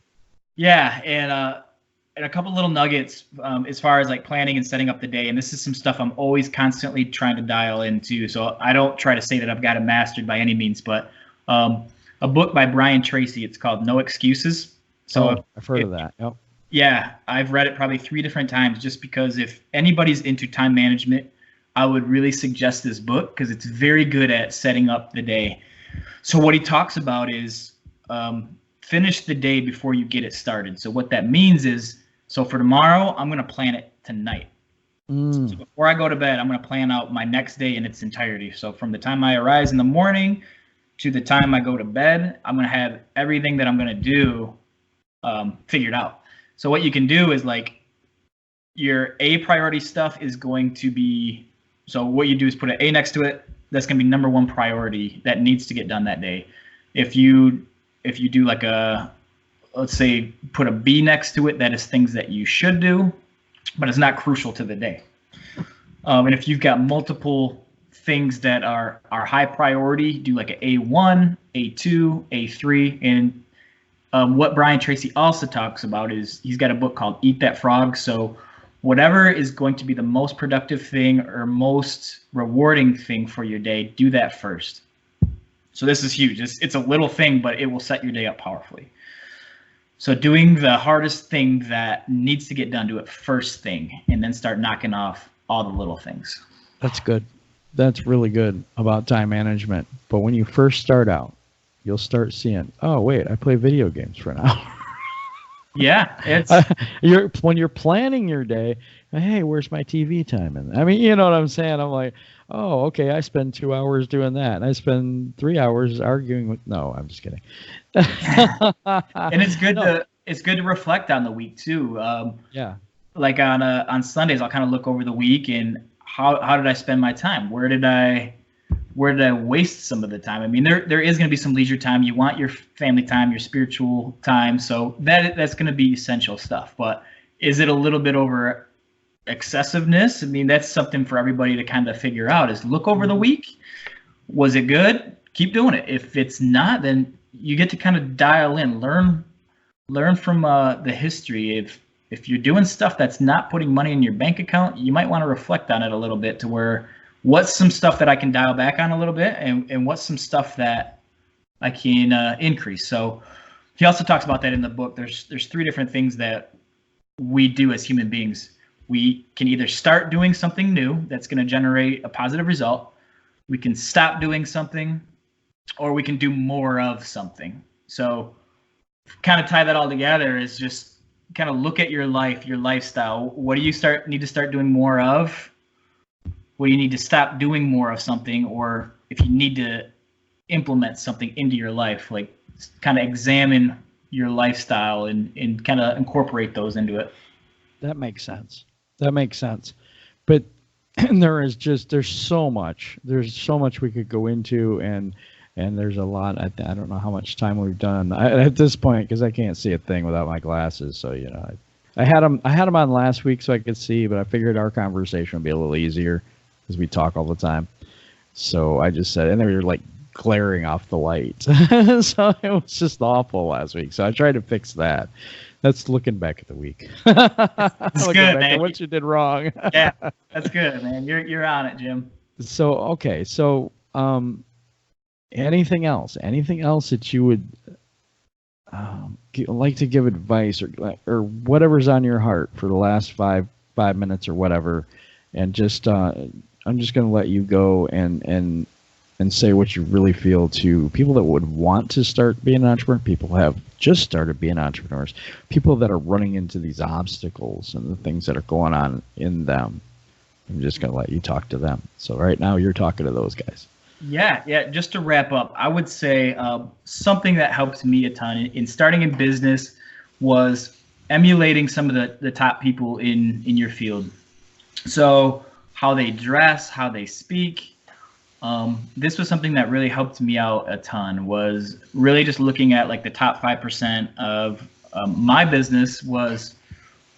Yeah, and a couple little nuggets as far as like planning and setting up the day. And this is some stuff I'm always constantly trying to dial into. So I don't try to say that I've got it mastered by any means, but a book by Brian Tracy, it's called No Excuses. So I've heard of that. Yep. Yeah, I've read it probably 3 different times, just because if anybody's into time management, I would really suggest this book, because it's very good at setting up the day. So what he talks about is finish the day before you get it started. So what that means is, so for tomorrow, I'm going to plan it tonight. So before I go to bed, I'm going to plan out my next day in its entirety. So from the time I arise in the morning to the time I go to bed, I'm going to have everything that I'm going to do figured out. So what you can do is, like, your A priority stuff is going to be, so what you do is put an A next to it. That's going to be number 1 priority that needs to get done that day. If you do like let's say put a B next to it, that is things that you should do, but it's not crucial to the day. And if you've got multiple things that are high priority, do like an A1, A2, A3. And what Brian Tracy also talks about is he's got a book called Eat That Frog. So whatever is going to be the most productive thing or most rewarding thing for your day, do that first. So this is huge. It's a little thing, but it will set your day up powerfully. So doing the hardest thing that needs to get done, do it first thing, and then start knocking off all the little things. That's good. That's really good about time management. But when you first start out, you'll start seeing, oh, wait, I play video games for an hour. Yeah, it's when you're planning your day, hey, where's my TV time? And I mean, you know what I'm saying? I'm like, oh, okay, I spend 2 hours doing that, and I spend 3 hours arguing with. No, I'm just kidding. And it's good to reflect on the week too. Yeah. Like on Sundays, I'll kind of look over the week and how did I spend my time? Where did I waste some of the time? I mean, there is going to be some leisure time. You want your family time, your spiritual time. So that's going to be essential stuff. But is it a little bit over excessiveness? I mean, that's something for everybody to kind of figure out, is look over the week. Was it good? Keep doing it. If it's not, then you get to kind of dial in, learn from the history. If you're doing stuff that's not putting money in your bank account, you might want to reflect on it a little bit, to where, what's some stuff that I can dial back on a little bit, and what's some stuff that I can increase. So he also talks about that in the book. There's 3 different things that we do as human beings. We can either start doing something new that's going to generate a positive result, we can stop doing something, or we can do more of something. So kind of tie that all together is just kind of look at your life, your lifestyle, what do you need to start doing more of? What do you need to stop doing more of something? Or if you need to implement something into your life, like kind of examine your lifestyle and kind of incorporate those into it. That makes sense. That makes sense. But there's so much we could go into, and there's a lot. I don't know how much time we've done at this point, because I can't see a thing without my glasses. So I had them on last week so I could see, but I figured our conversation would be a little easier because we talk all the time. So I just said, and they were like glaring off the light, so it was just awful last week. So I tried to fix that. That's looking back at the week. That's good, man. What you did wrong. Yeah, that's good, man. You're on it, Jim. So okay, so anything else that you would like to give advice, or whatever's on your heart for the last five minutes or whatever, and just I'm just going to let you go and say what you really feel to people that would want to start being an entrepreneur, people who have just started being entrepreneurs, people that are running into these obstacles and the things that are going on in them. I'm just going to let you talk to them. So right now you're talking to those guys. Yeah. Just to wrap up, I would say something that helped me a ton in starting in business was emulating some of the top people in your field. So how they dress, how they speak. This was something that really helped me out a ton, was really just looking at like the top 5% of my business was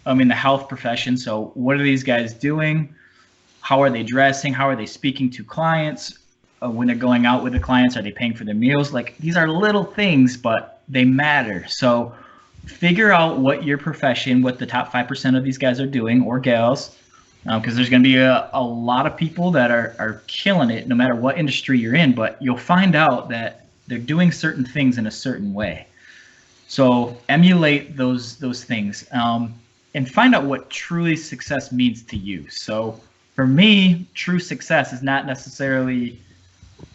in the health profession. So what are these guys doing? How are they dressing? How are they speaking to clients? When they're going out with the clients, are they paying for their meals? Like, these are little things, but they matter. So figure out what your profession, what the top 5% of these guys are doing, or gals, because there's going to be a lot of people that are killing it no matter what industry you're in, but you'll find out that they're doing certain things in a certain way. So emulate those things, and find out what truly success means to you. So for me, true success is not necessarily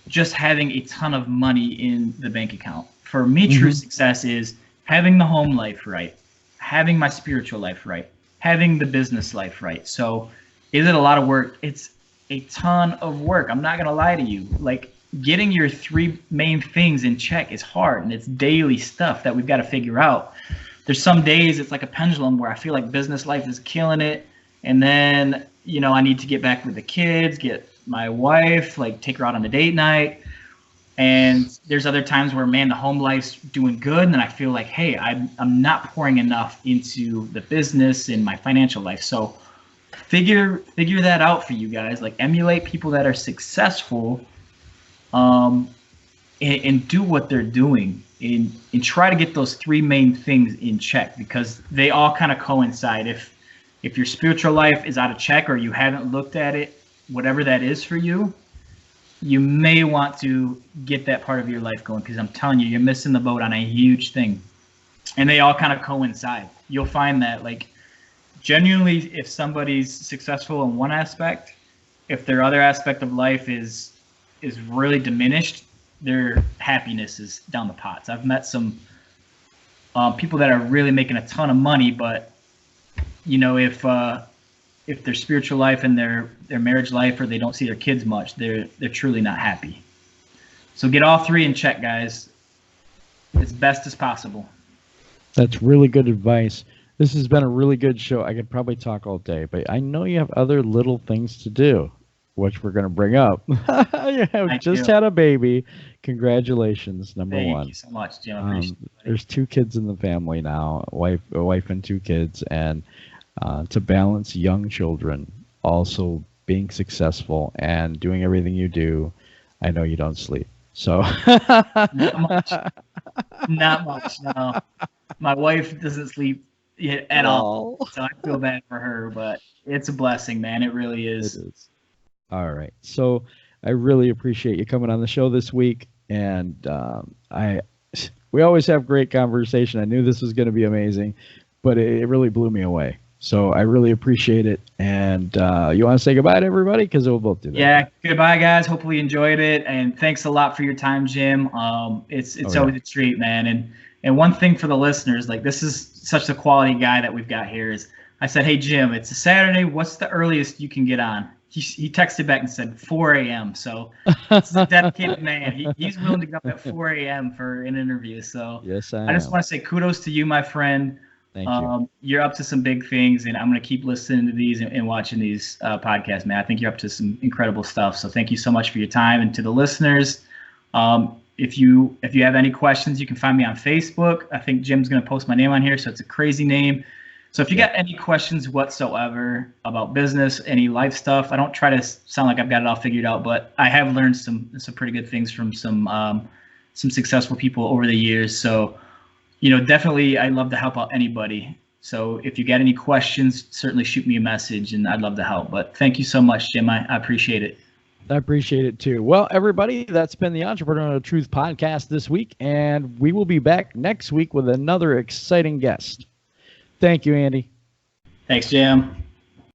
just having a ton of money in the bank account. For me, true success is having the home life right, having my spiritual life right, having the business life right. So is it a lot of work? It's a ton of work. I'm not going to lie to you. Like, getting your three main things in check is hard, and it's daily stuff that we've got to figure out. There's some days it's like a pendulum where I feel like business life is killing it, and then I need to get back with the kids, get my wife, like take her out on a date night. And there's other times where, man, the home life's doing good, and then I feel like, hey, I'm not pouring enough into the business and my financial life. So figure that out for you guys. Like, emulate people that are successful, and do what they're doing, and try to get those three main things in check, because they all kind of coincide. If your spiritual life is out of check, or you haven't looked at it, whatever that is for you, you may want to get that part of your life going, because I'm telling you, you're missing the boat on a huge thing. And they all kind of coincide. You'll find that, like, genuinely, if somebody's successful in one aspect, if their other aspect of life is really diminished, their happiness is down the pots. I've met some people that are really making a ton of money, but if their spiritual life and their marriage life, or they don't see their kids much, they're truly not happy. So get all three in check, guys, as best as possible. That's really good advice. This has been a really good show. I could probably talk all day, but I know you have other little things to do, which we're going to bring up. You have just had a baby. Congratulations, number one. Thank you so much, Jim. I appreciate it. There's 2 kids in the family now, a wife and 2 kids, and to balance young children, also being successful and doing everything you do, I know you don't sleep. So not much. No, my wife doesn't sleep at all, so I feel bad for her. But it's a blessing, man. It really is. It is. All right. So I really appreciate you coming on the show this week, and we always have great conversation. I knew this was going to be amazing, but it really blew me away. So I really appreciate it. And you want to say goodbye to everybody? Because we'll both do that. Yeah, goodbye, guys. Hopefully you enjoyed it. And thanks a lot for your time, Jim. It's always a treat, man. And And one thing for the listeners, like this is such a quality guy that we've got here, is I said, hey, Jim, it's a Saturday. What's the earliest you can get on? He texted back and said 4 a.m. So this is a dedicated man. He's willing to get up at 4 a.m. for an interview. So yes, I just want to say kudos to you, my friend. Thank you. You're up to some big things, and I'm going to keep listening to these and watching these podcasts, man. I think you're up to some incredible stuff. So thank you so much for your time. And to the listeners, if you have any questions, you can find me on Facebook. I think Jim's going to post my name on here, so it's a crazy name. So if you got any questions whatsoever about business, any life stuff, I don't try to sound like I've got it all figured out, but I have learned some pretty good things from some successful people over the years. So, definitely I'd love to help out anybody. So if you got any questions, certainly shoot me a message and I'd love to help. But thank you so much, Jim. I appreciate it. I appreciate it too. Well, everybody, that's been the Entrepreneurial Truth podcast this week, and we will be back next week with another exciting guest. Thank you, Andy. Thanks, Jim.